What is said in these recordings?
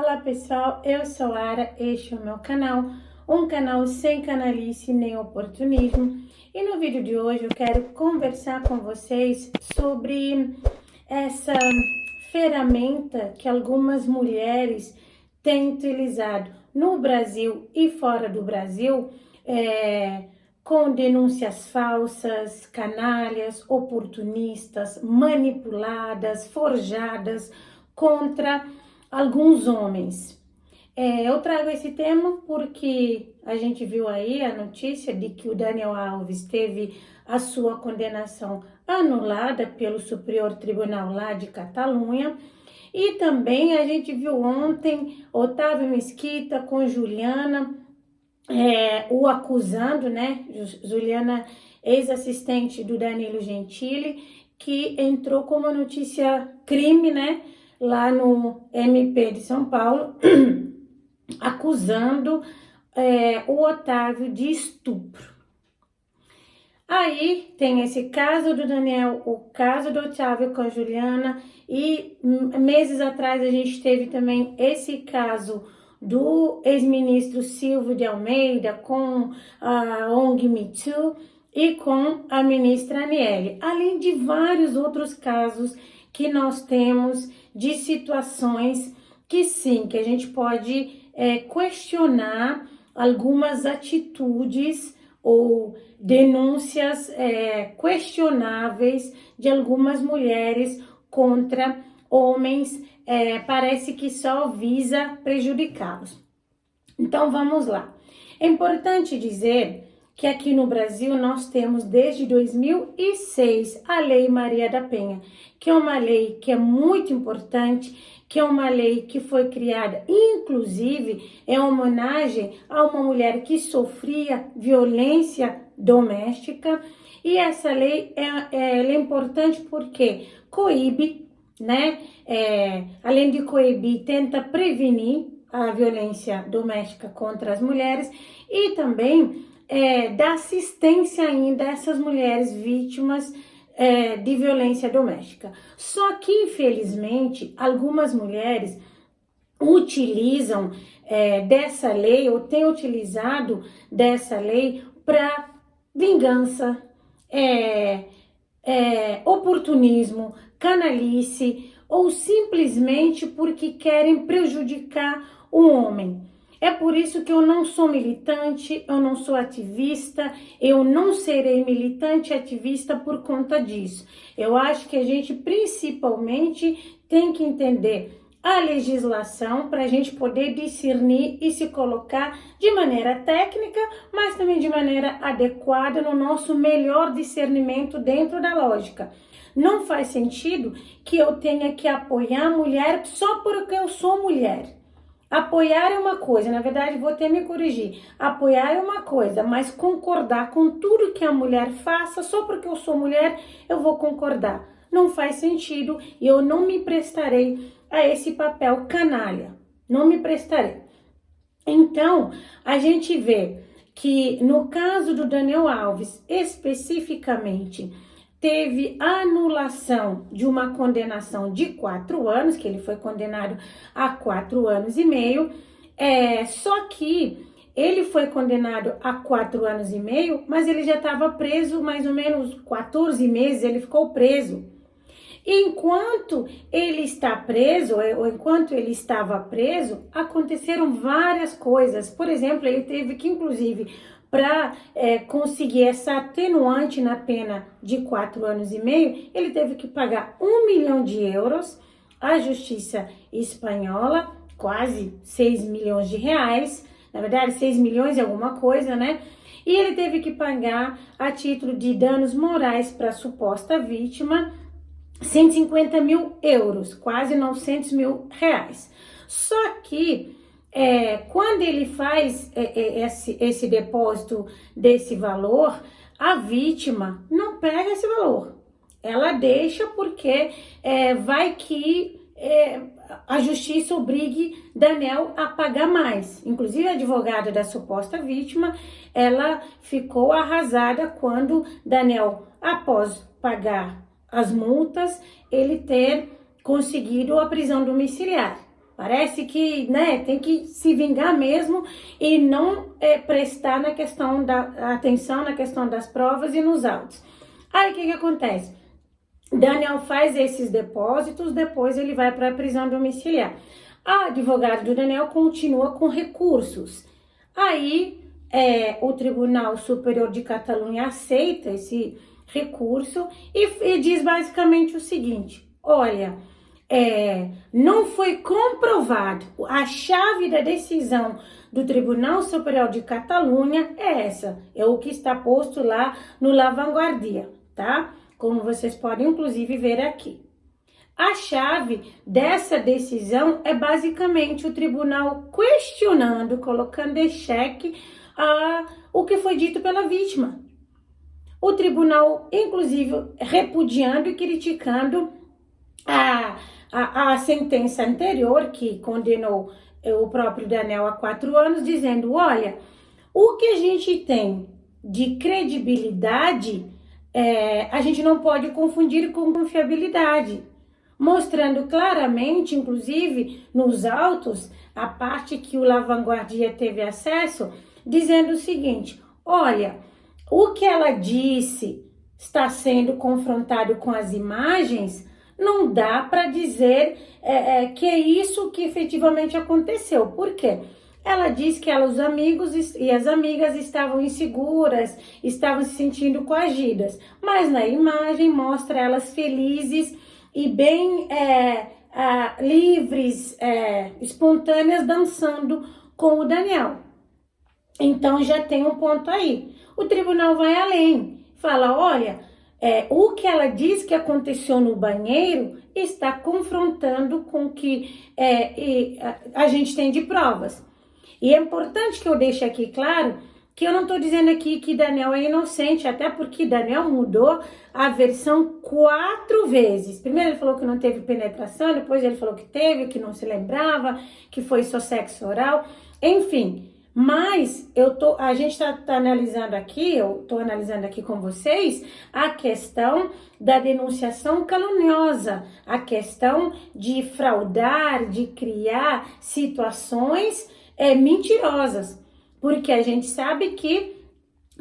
Olá pessoal, eu sou a Ara, este é o meu canal, um canal sem canalice nem oportunismo. E no vídeo de hoje eu quero conversar com vocês sobre essa ferramenta que algumas mulheres têm utilizado no Brasil e fora do Brasil, com denúncias falsas, canalhas, oportunistas, manipuladas, forjadas contra alguns homens. Eu trago esse tema porque a gente viu aí a notícia de que o Daniel Alves teve a sua condenação anulada pelo Superior Tribunal lá de Catalunha. E também a gente viu ontem Otávio Mesquita com Juliana, o acusando, né? Juliana, ex-assistente do Danilo Gentili, que entrou com uma notícia crime, né? Lá no MP de São Paulo, acusando o Otávio de estupro. Aí tem esse caso do Daniel, o caso do Otávio com a Juliana, e meses atrás a gente teve também esse caso do ex-ministro Silvio de Almeida com a ONG Me Too e com a ministra Aniele, além de vários outros casos que nós temos de situações que sim, que a gente pode questionar algumas atitudes ou denúncias questionáveis de algumas mulheres contra homens, parece que só visa prejudicá-los. Então vamos lá. É importante dizer que aqui no Brasil nós temos desde 2006 a Lei Maria da Penha, que é uma lei que é muito importante, que é uma lei que foi criada, inclusive, em homenagem a uma mulher que sofria violência doméstica. E essa lei é importante porque coíbe, né? Além de coibir, tenta prevenir a violência doméstica contra as mulheres e também dá assistência ainda a essas mulheres vítimas de violência doméstica. Só que, infelizmente, algumas mulheres utilizam dessa lei ou têm utilizado dessa lei para vingança, oportunismo, canalice ou simplesmente porque querem prejudicar o homem. É por isso que eu não sou militante, eu não sou ativista, eu não serei militante e ativista por conta disso. Eu acho que a gente principalmente tem que entender a legislação para a gente poder discernir e se colocar de maneira técnica, mas também de maneira adequada no nosso melhor discernimento dentro da lógica. Não faz sentido que eu tenha que apoiar a mulher só porque eu sou mulher. Apoiar é uma coisa, na verdade vou até me corrigir, apoiar é uma coisa, mas concordar com tudo que a mulher faça, só porque eu sou mulher, eu vou concordar. Não faz sentido e eu não me prestarei a esse papel canalha, não me prestarei. Então, a gente vê que no caso do Daniel Alves, especificamente, teve anulação de uma condenação de 4 anos, que ele foi condenado a 4 anos e meio, só que ele foi condenado a 4 anos e meio, mas ele já estava preso mais ou menos 14 meses, ele ficou preso. Enquanto ele está preso, ou enquanto ele estava preso, aconteceram várias coisas. Por exemplo, ele teve que, inclusive, para conseguir essa atenuante na pena de 4 anos e meio, ele teve que pagar 1 milhão de euros à justiça espanhola, quase 6 milhões de reais, na verdade 6 milhões e alguma coisa, né? E ele teve que pagar a título de danos morais para a suposta vítima 150 mil euros, quase 900 mil reais. Só que quando ele faz esse depósito desse valor, a vítima não pega esse valor. Ela deixa porque vai que a justiça obrigue Daniel a pagar mais. Inclusive a advogada da suposta vítima, ela ficou arrasada quando Daniel, após pagar as multas, ele ter conseguido a prisão domiciliar. Parece que, né, tem que se vingar mesmo e não prestar na questão da atenção na questão das provas e nos autos. Aí o que acontece? Daniel faz esses depósitos, depois ele vai para a prisão domiciliar. A advogada do Daniel continua com recursos. Aí o Tribunal Superior de Catalunha aceita esse recurso e diz basicamente o seguinte: olha, não foi comprovado, a chave da decisão do Tribunal Superior de Catalunha é essa, é o que está posto lá no La Vanguardia, tá? Como vocês podem inclusive ver aqui. A chave dessa decisão é basicamente o tribunal questionando, colocando em xeque o que foi dito pela vítima. O tribunal, inclusive, repudiando e criticando a sentença anterior, que condenou o próprio Daniel a 4 anos, dizendo, olha, o que a gente tem de credibilidade, a gente não pode confundir com confiabilidade. Mostrando claramente, inclusive, nos autos, a parte que o La Vanguardia teve acesso, dizendo o seguinte, olha, o que ela disse está sendo confrontado com as imagens, não dá para dizer que é isso que efetivamente aconteceu. Por quê? Ela diz que os amigos e as amigas estavam inseguras, estavam se sentindo coagidas, mas na imagem mostra elas felizes e bem livres, espontâneas, dançando com o Daniel. Então já tem um ponto aí. O tribunal vai além, fala, olha, o que ela diz que aconteceu no banheiro está confrontando com o que a gente tem de provas. E é importante que eu deixe aqui claro que eu não estou dizendo aqui que Daniel é inocente, até porque Daniel mudou a versão 4 vezes. Primeiro ele falou que não teve penetração, depois ele falou que teve, que não se lembrava, que foi só sexo oral, enfim. Mas a gente está analisando aqui, eu estou analisando aqui com vocês a questão da denunciação caluniosa, a questão de fraudar, de criar situações mentirosas. Porque a gente sabe que,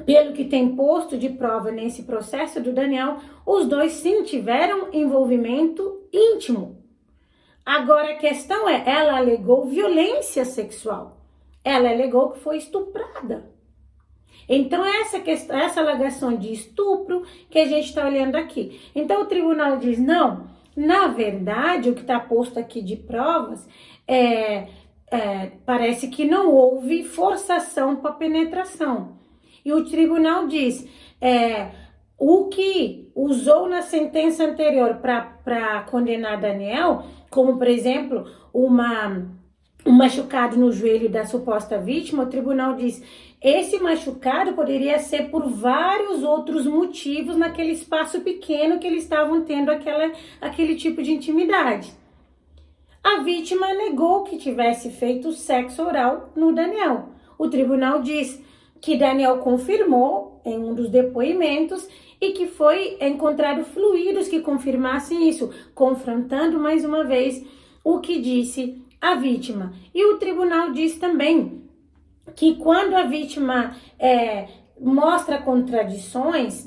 pelo que tem posto de prova nesse processo do Daniel, os dois sim tiveram envolvimento íntimo. Agora a questão ela alegou violência sexual. Ela alegou que foi estuprada. Então essa alegação de estupro que a gente está olhando aqui. Então o tribunal diz, não, na verdade o que está posto aqui de provas parece que não houve forçação para penetração. E o tribunal diz, o que usou na sentença anterior para condenar Daniel, como por exemplo, um machucado no joelho da suposta vítima, o tribunal diz, esse machucado poderia ser por vários outros motivos naquele espaço pequeno que eles estavam tendo aquele tipo de intimidade. A vítima negou que tivesse feito sexo oral no Daniel. O tribunal diz que Daniel confirmou em um dos depoimentos e que foi encontrado fluidos que confirmassem isso, confrontando mais uma vez o que disse a vítima. E o tribunal diz também que quando a vítima mostra contradições,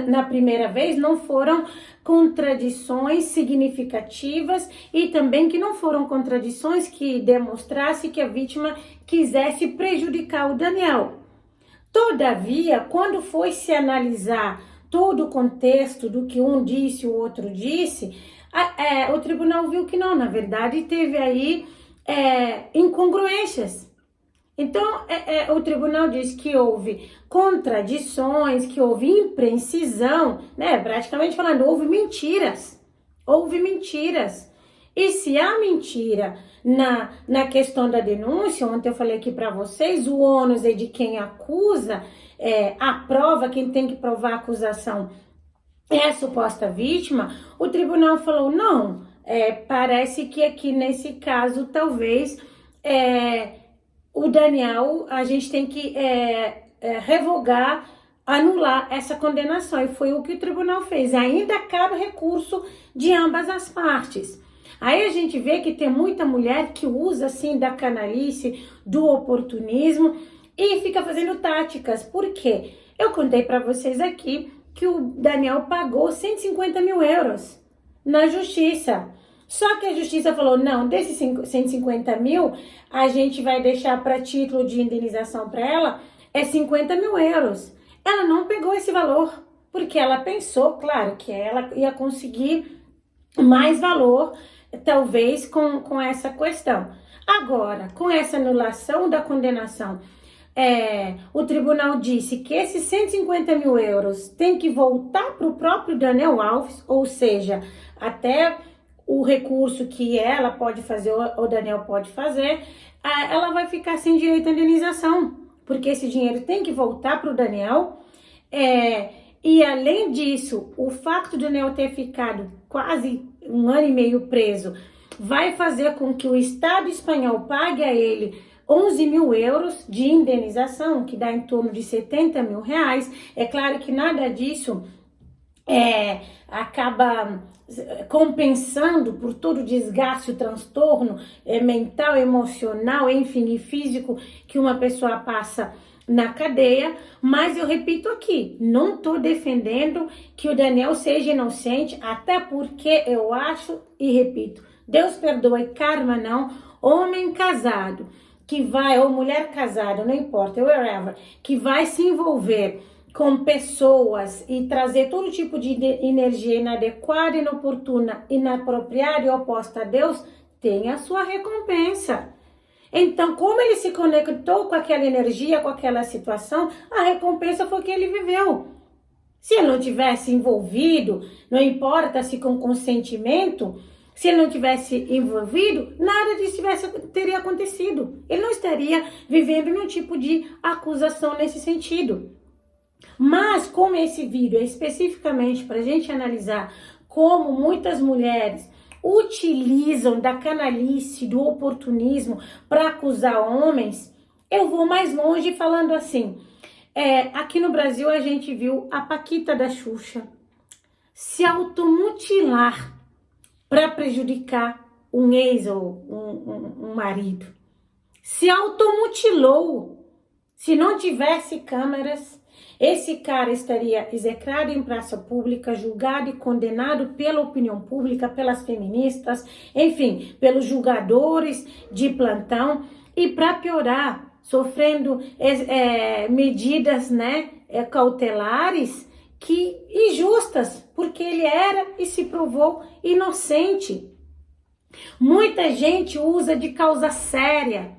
na primeira vez não foram contradições significativas e também que não foram contradições que demonstrasse que a vítima quisesse prejudicar o Daniel. Todavia, quando foi se analisar todo o contexto do que um disse e o outro disse, o tribunal viu que não, na verdade teve aí incongruências. Então, o tribunal diz que houve contradições, que houve imprecisão, né? Praticamente falando, houve mentiras. Houve mentiras. E se há mentira na questão da denúncia, ontem eu falei aqui para vocês, o ônus é de quem acusa, a prova, quem tem que provar a acusação é a suposta vítima, o tribunal falou, não, parece que aqui nesse caso, talvez, o Daniel, a gente tem que revogar, anular essa condenação. E foi o que o tribunal fez. Ainda cabe recurso de ambas as partes. Aí a gente vê que tem muita mulher que usa assim da canalice, do oportunismo e fica fazendo táticas. Por quê? Eu contei para vocês aqui que o Daniel pagou 150 mil euros na justiça. Só que a justiça falou, não, desses 150 mil, a gente vai deixar para título de indenização para ela, é 50 mil euros. Ela não pegou esse valor, porque ela pensou, claro, que ela ia conseguir mais valor, talvez, com essa questão. Agora, com essa anulação da condenação, o tribunal disse que esses 150 mil euros tem que voltar para o próprio Daniel Alves, ou seja, até o recurso que ela pode fazer, ou o Daniel pode fazer, ela vai ficar sem direito à indenização, porque esse dinheiro tem que voltar para o Daniel. E além disso, o fato do Daniel ter ficado quase 1 ano e meio preso vai fazer com que o Estado espanhol pague a ele 11 mil euros de indenização, que dá em torno de 70 mil reais. É claro que nada disso acaba compensando por todo o desgaste, o transtorno mental, emocional, enfim, e físico que uma pessoa passa na cadeia, mas eu repito aqui, não tô defendendo que o Daniel seja inocente, até porque eu acho, e repito, Deus perdoe, karma não, homem casado, que vai, ou mulher casada, não importa, wherever, que vai se envolver com pessoas e trazer todo tipo de energia inadequada, inoportuna, inapropriada e oposta a Deus, tem a sua recompensa. Então, como ele se conectou com aquela energia, com aquela situação, a recompensa foi que ele viveu. Se ele não tivesse envolvido, não importa se com consentimento, se ele não tivesse envolvido, nada disso teria acontecido. Ele não estaria vivendo nenhum tipo de acusação nesse sentido. Mas, como esse vídeo é especificamente para a gente analisar como muitas mulheres utilizam da canalice, do oportunismo para acusar homens, eu vou mais longe falando assim. Aqui no Brasil a gente viu a Paquita da Xuxa se automutilar para prejudicar um ex ou um marido. Se automutilou. Se não tivesse câmeras, esse cara estaria execrado em praça pública, julgado e condenado pela opinião pública, pelas feministas, enfim, pelos julgadores de plantão e, para piorar, sofrendo medidas, cautelares injustas, porque ele era e se provou inocente. Muita gente usa de causa séria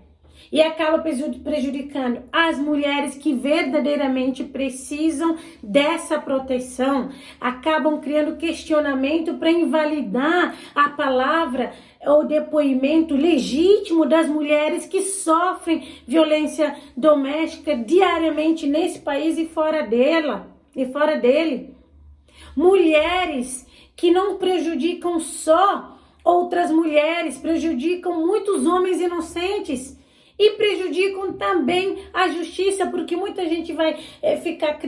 e acaba prejudicando as mulheres que verdadeiramente precisam dessa proteção, acabam criando questionamento para invalidar a palavra ou depoimento legítimo das mulheres que sofrem violência doméstica diariamente nesse país e fora dele. Mulheres que não prejudicam só outras mulheres, prejudicam muitos homens inocentes. E prejudicam também a justiça, porque muita gente vai ficar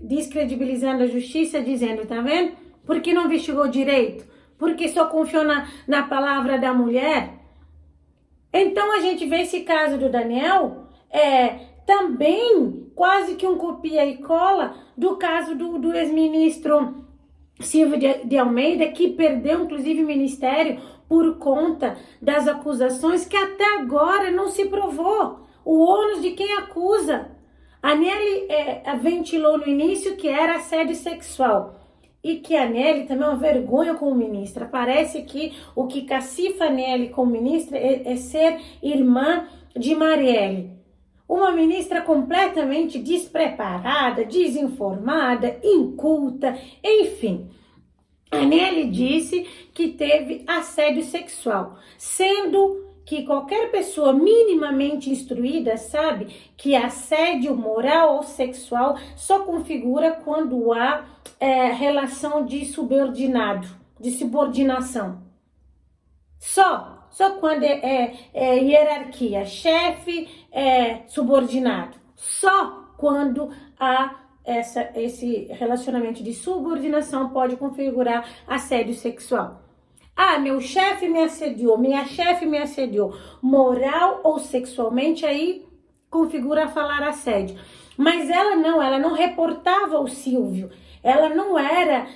descredibilizando a justiça, dizendo, tá vendo? Porque não investigou direito, porque só confiou na palavra da mulher. Então a gente vê esse caso do Daniel, também quase que um copia e cola do caso do ex-ministro Silvio de Almeida, que perdeu inclusive o ministério por conta das acusações que até agora não se provou. O ônus de quem acusa. A Nelly ventilou no início que era assédio sexual. E que a Nelly também é uma vergonha como ministra. Parece que o que cacifa a Nelly como ministra é ser irmã de Marielle. Uma ministra completamente despreparada, desinformada, inculta, enfim. A Nelly disse que teve assédio sexual, sendo que qualquer pessoa minimamente instruída sabe que assédio moral ou sexual só configura quando há relação de de subordinação. Só quando é hierarquia, chefe, subordinado. Só quando há esse relacionamento de subordinação pode configurar assédio sexual. Ah, meu chefe me assediou, minha chefe me assediou. Moral ou sexualmente, aí configura falar assédio. Mas ela não reportava o Silvio. Ela não era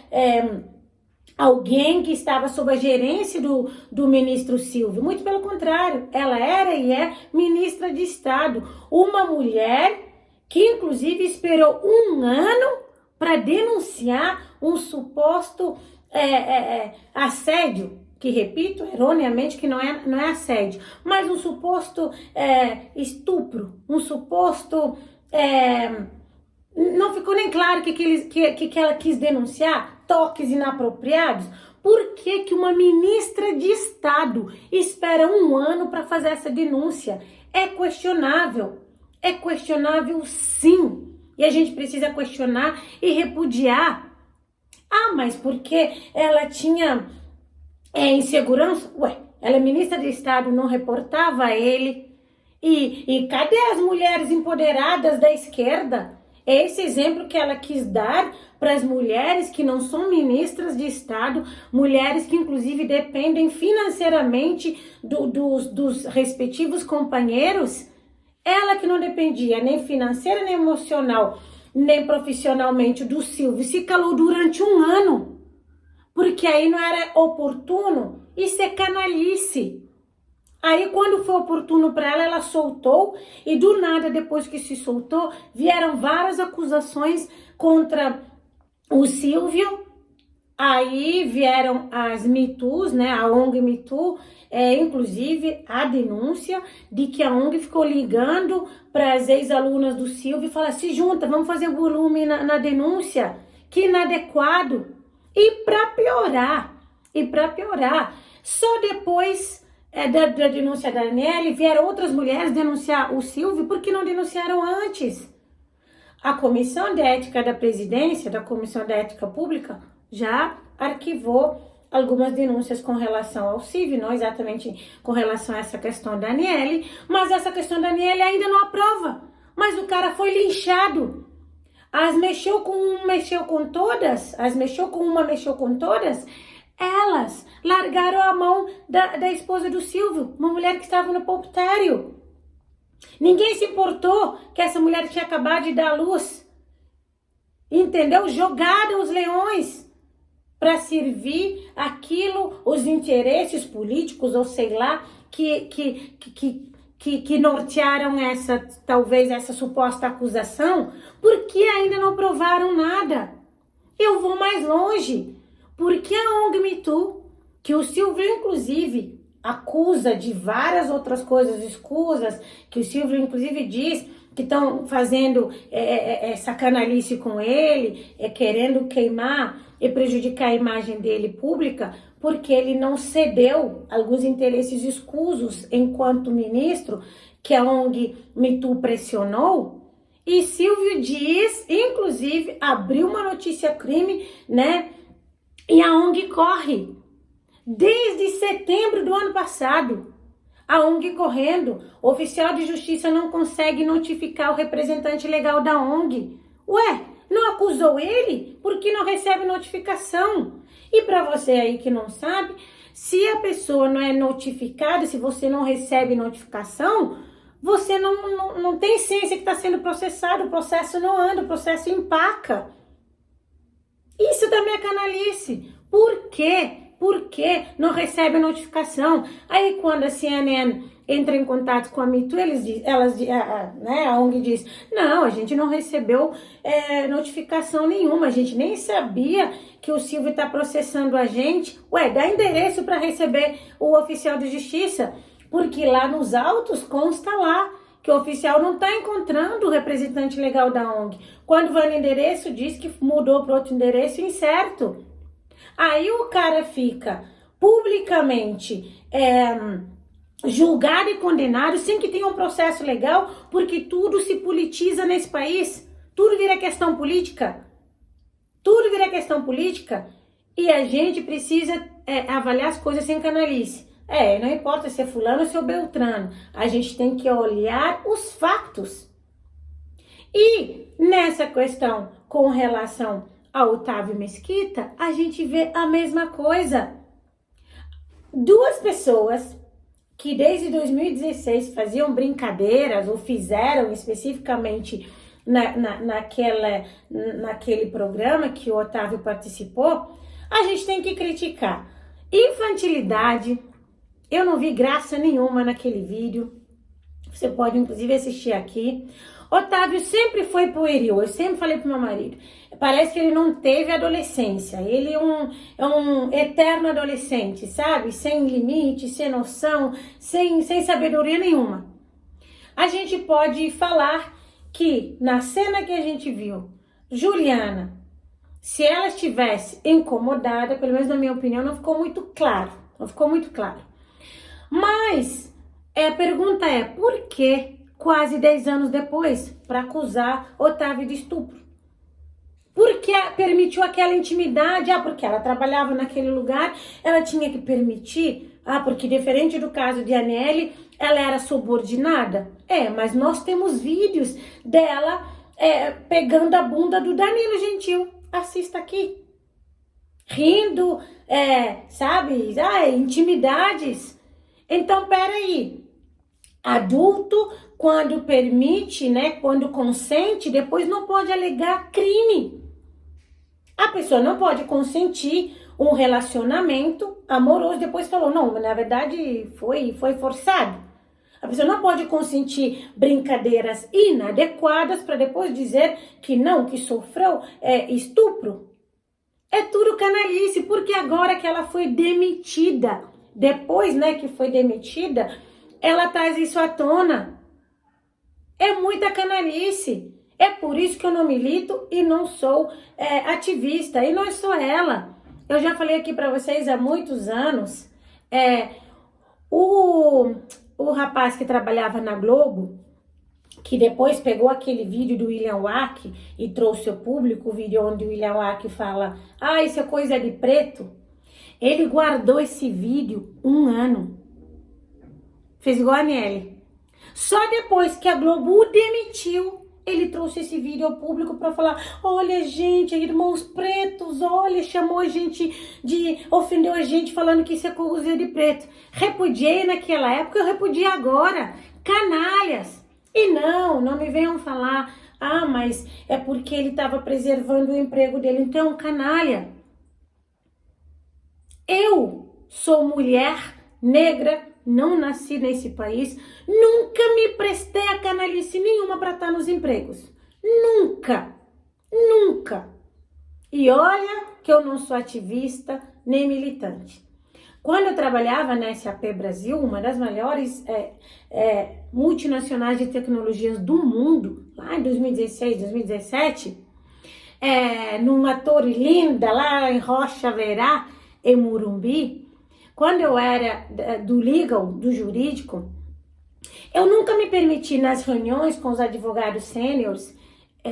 alguém que estava sob a gerência do ministro Silvio. Muito pelo contrário, ela era e é ministra de Estado. Uma mulher que, inclusive, esperou um ano para denunciar um suposto assédio, que repito, erroneamente, que não é assédio, mas um suposto estupro, um suposto... não ficou nem claro que ela quis denunciar, toques inapropriados. Por que uma ministra de Estado espera um ano para fazer essa denúncia? É questionável sim. E a gente precisa questionar e repudiar. Ah, mas porque ela tinha insegurança? Ué, ela é ministra de Estado, não reportava a ele. E cadê as mulheres empoderadas da esquerda? É esse exemplo que ela quis dar para as mulheres que não são ministras de Estado, mulheres que inclusive dependem financeiramente dos respectivos companheiros. Ela que não dependia nem financeira, nem emocional, nem profissionalmente do Silvio, se calou durante um ano, porque aí não era oportuno. Isso é canalice. Aí, quando foi oportuno para ela, ela soltou, e do nada, depois que se soltou, vieram várias acusações contra o Silvio. Aí vieram as Me Toos, né, a ONG Me Too, inclusive a denúncia de que a ONG ficou ligando para as ex-alunas do Silvio e falou: se junta, vamos fazer volume na denúncia, que inadequado. E para piorar, só depois da denúncia da Aniele, vieram outras mulheres denunciar o Silvio porque não denunciaram antes. A Comissão de Ética da Presidência, da Comissão de Ética Pública, já arquivou algumas denúncias com relação ao Silvio, não exatamente com relação a essa questão da Aniele, mas essa questão da Aniele ainda não aprova. Mas o cara foi linchado. As mexeu com uma, mexeu com todas, elas largaram a mão da esposa do Silvio, uma mulher que estava no puerpério. Ninguém se importou que essa mulher tinha acabado de dar à luz. Entendeu? Jogaram os leões para servir aquilo, os interesses políticos, ou sei lá, que nortearam talvez essa suposta acusação, porque ainda não provaram nada. Eu vou mais longe. Porque a ONG Me Too, que o Silvio, inclusive, acusa de várias outras coisas escusas, que o Silvio, inclusive, diz que estão fazendo essa canalice com ele, querendo queimar e prejudicar a imagem dele pública, porque ele não cedeu alguns interesses escusos enquanto ministro, que a ONG Me Too pressionou. E Silvio diz, inclusive, abriu uma notícia crime, né? E a ONG corre. Desde setembro do ano passado, a ONG correndo. O oficial de justiça não consegue notificar o representante legal da ONG. Ué, não acusou ele? Por que não recebe notificação? E para você aí que não sabe, se a pessoa não é notificada, se você não recebe notificação, você não tem ciência que está sendo processado, o processo não anda, o processo empaca. Isso também é canalice. Por quê? Por que não recebe a notificação? Aí quando a CNN entra em contato com a Me Too, a ONG diz: não, a gente não recebeu notificação nenhuma, a gente nem sabia que o Silvio está processando a gente. Ué, dá endereço para receber o oficial de justiça, porque lá nos autos consta lá que o oficial não está encontrando o representante legal da ONG. Quando vai no endereço, diz que mudou para outro endereço incerto. Aí o cara fica publicamente julgado e condenado sem que tenha um processo legal, porque tudo se politiza nesse país. Tudo vira questão política. Tudo vira questão política. E a gente precisa avaliar as coisas sem canalice. Não importa se é fulano ou se é beltrano. A gente tem que olhar os fatos. E nessa questão com relação a Otávio Mesquita, a gente vê a mesma coisa. duas pessoas que desde 2016 faziam brincadeiras ou fizeram especificamente naquele programa que o Otávio participou, a gente tem que criticar. Infantilidade, eu não vi graça nenhuma naquele vídeo, você pode inclusive assistir aqui. Otávio sempre foi pueril, eu sempre falei pro meu marido, parece que ele não teve adolescência, ele é um eterno adolescente, sabe? Sem limite, sem noção, sem sabedoria nenhuma. A gente pode falar que na cena que a gente viu, Juliana, se ela estivesse incomodada, pelo menos na minha opinião, não ficou muito claro, Mas a pergunta é, por que quase 10 anos depois, para acusar Otávio de estupro? Por que permitiu aquela intimidade? Porque ela trabalhava naquele lugar, ela tinha que permitir? Porque diferente do caso de Aniele, ela era subordinada? Mas nós temos vídeos dela pegando a bunda do Danilo Gentil. Assista aqui. Rindo, sabe? Intimidades. Então, peraí. Adulto, quando permite, né? Quando consente, depois não pode alegar crime. A pessoa não pode consentir um relacionamento amoroso, depois falou, não, na verdade foi forçado. A pessoa não pode consentir brincadeiras inadequadas para depois dizer que não, que sofreu estupro. É tudo canalice, porque agora que ela foi demitida, depois, né, que foi demitida, ela traz isso à tona. É muita canalice. É por isso que eu não milito e não sou ativista. E não é só ela. Eu já falei aqui para vocês há muitos anos. O rapaz que trabalhava na Globo, que depois pegou aquele vídeo do William Wack e trouxe ao público, o vídeo onde o William Wack fala, isso é coisa de preto. Ele guardou esse vídeo 1 ano. Fez igual a Aniele. Só depois que a Globo o demitiu, ele trouxe esse vídeo ao público para falar, olha gente, irmãos pretos, olha, chamou a gente ofendeu a gente falando que isso é coisa de preto. Repudiei naquela época, eu repudiei agora. Canalhas. E não me venham falar, mas é porque ele estava preservando o emprego dele. Então, canalha. Eu sou mulher negra, não nasci nesse país, nunca me prestei a canalice nenhuma para estar nos empregos. Nunca. E olha que eu não sou ativista nem militante. Quando eu trabalhava na SAP Brasil, uma das maiores multinacionais de tecnologias do mundo, lá em 2016, 2017, numa torre linda lá em Rocha Verá, em Morumbi, quando eu era do legal, do jurídico, eu nunca me permiti nas reuniões com os advogados sêniores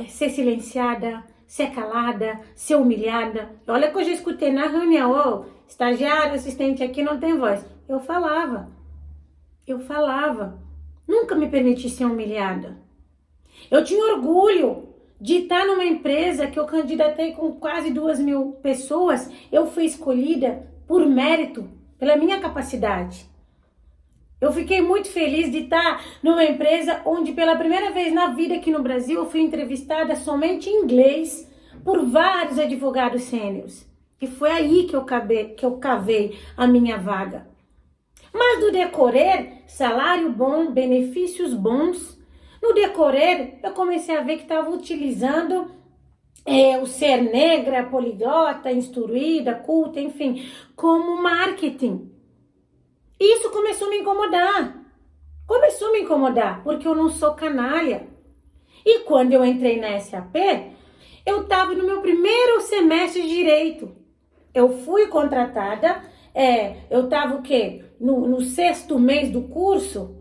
ser silenciada, ser calada, ser humilhada. Olha que eu já escutei na reunião, estagiário, assistente aqui não tem voz. Eu falava. Nunca me permiti ser humilhada. Eu tinha orgulho de estar numa empresa que eu candidatei com quase 2.000 pessoas. Eu fui escolhida por mérito, pela minha capacidade. Eu fiquei muito feliz de estar numa empresa onde pela primeira vez na vida aqui no Brasil eu fui entrevistada somente em inglês por vários advogados sêniores. E foi aí que eu cavei a minha vaga. Mas no decorrer, salário bom, benefícios bons. No decorrer, eu comecei a ver que estava utilizando o ser negra, poliglota, instruída, culta, enfim, como marketing. Isso começou a me incomodar. Porque eu não sou canalha. E quando eu entrei na SAP, eu estava no meu primeiro semestre de Direito. Eu fui contratada, eu estava o quê? No 6º mês do curso.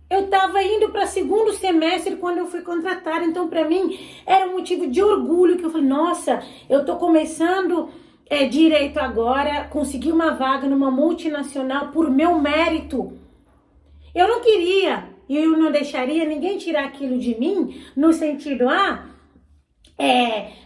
Eu estava indo para 2º semestre quando eu fui contratada. Então, para mim, era um motivo de orgulho, que eu falei, nossa, eu estou começando direito agora, consegui uma vaga numa multinacional por meu mérito. Eu não queria, e eu não deixaria ninguém tirar aquilo de mim, no sentido,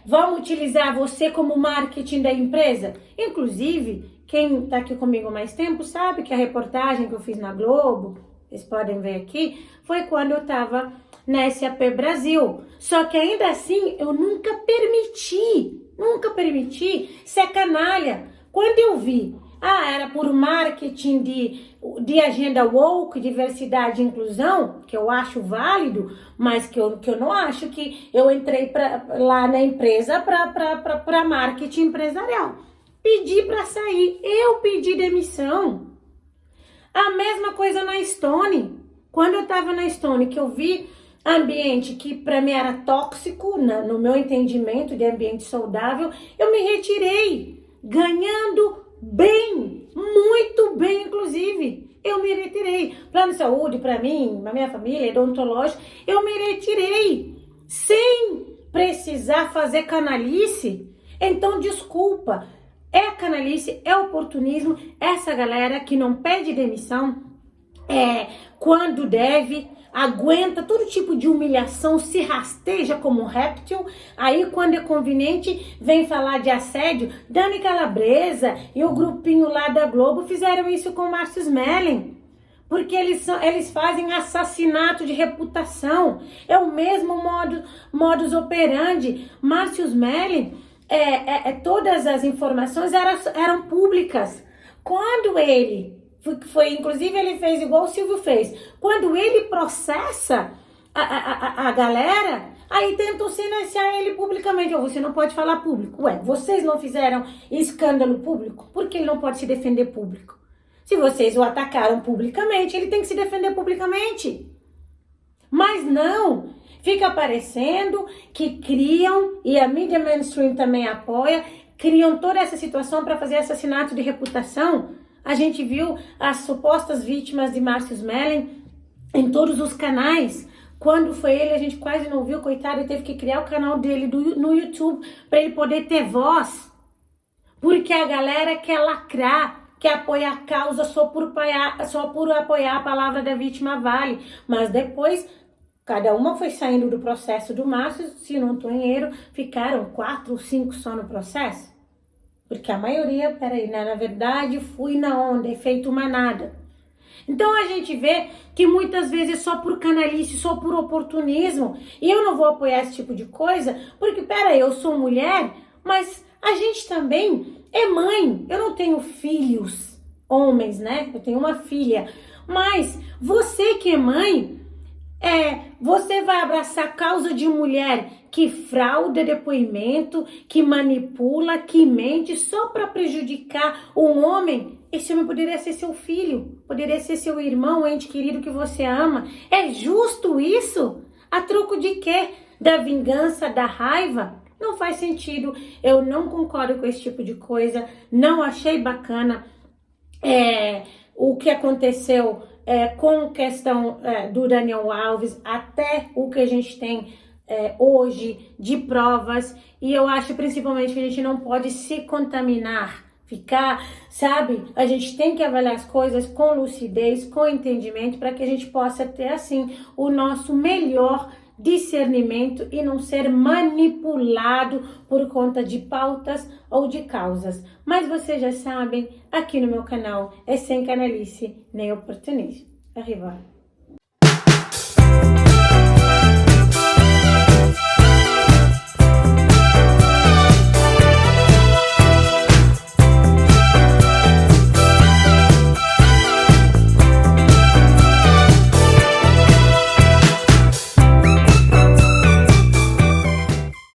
vamos utilizar você como marketing da empresa. Inclusive, quem está aqui comigo há mais tempo sabe que a reportagem que eu fiz na Globo, vocês podem ver aqui, foi quando eu estava na SAP Brasil. Só que ainda assim, eu nunca permiti ser canalha. Quando eu vi, era por marketing de agenda woke, diversidade e inclusão, que eu acho válido, mas que eu não acho que eu entrei lá na empresa para marketing empresarial. Pedi para sair, eu pedi demissão. A mesma coisa na Stone. Quando eu estava na Stone, que eu vi ambiente que para mim era tóxico, no meu entendimento de ambiente saudável, eu me retirei, ganhando bem, muito bem, inclusive. Eu me retirei. Plano de saúde, para mim, na minha família, odontológico, eu me retirei, sem precisar fazer canalice. Então, desculpa, é canalice, é oportunismo, essa galera que não pede demissão, quando deve, aguenta todo tipo de humilhação, se rasteja como um réptil, aí quando é conveniente vem falar de assédio. Dani Calabresa e o grupinho lá da Globo fizeram isso com o Márcio Smelling, porque eles fazem assassinato de reputação, é o mesmo modus operandi. Márcio Smelling, todas as informações eram públicas. Quando ele inclusive ele fez igual o Silvio fez. Quando ele processa a galera, aí tentam silenciar ele publicamente. Você não pode falar público. Vocês não fizeram escândalo público? Por que ele não pode se defender público? Se vocês o atacaram publicamente, ele tem que se defender publicamente. Mas não, fica parecendo que criam, e a mídia mainstream também apoia, criam toda essa situação para fazer assassinato de reputação. A gente viu as supostas vítimas de Márcio Smelling em todos os canais. Quando foi ele, a gente quase não viu, coitado, ele teve que criar o canal dele no YouTube para ele poder ter voz. Porque a galera quer lacrar, quer apoiar a causa só por apoiar a palavra da vítima vale. Mas depois, cada uma foi saindo do processo do Márcio, se não estou em erro, ficaram 4 ou 5 só no processo. Porque a maioria, na verdade, fui na onda, é feito manada. Então a gente vê que muitas vezes é só por canalice, só por oportunismo. E eu não vou apoiar esse tipo de coisa, porque, eu sou mulher, mas a gente também é mãe. Eu não tenho filhos, homens, né? Eu tenho uma filha. Mas você que é mãe, você vai abraçar a causa de mulher que frauda depoimento, que manipula, que mente só para prejudicar um homem? Esse homem poderia ser seu filho, poderia ser seu irmão, ente querido que você ama. É justo isso? A troco de quê? Da vingança, da raiva? Não faz sentido. Eu não concordo com esse tipo de coisa. Não achei bacana o que aconteceu com questão do Daniel Alves, até o que a gente tem hoje de provas. E eu acho principalmente que a gente não pode se contaminar, a gente tem que avaliar as coisas com lucidez, com entendimento, para que a gente possa ter assim o nosso melhor discernimento e não ser manipulado por conta de pautas ou de causas. Mas vocês já sabem, aqui no meu canal é sem canalice nem oportunismo. Arriba!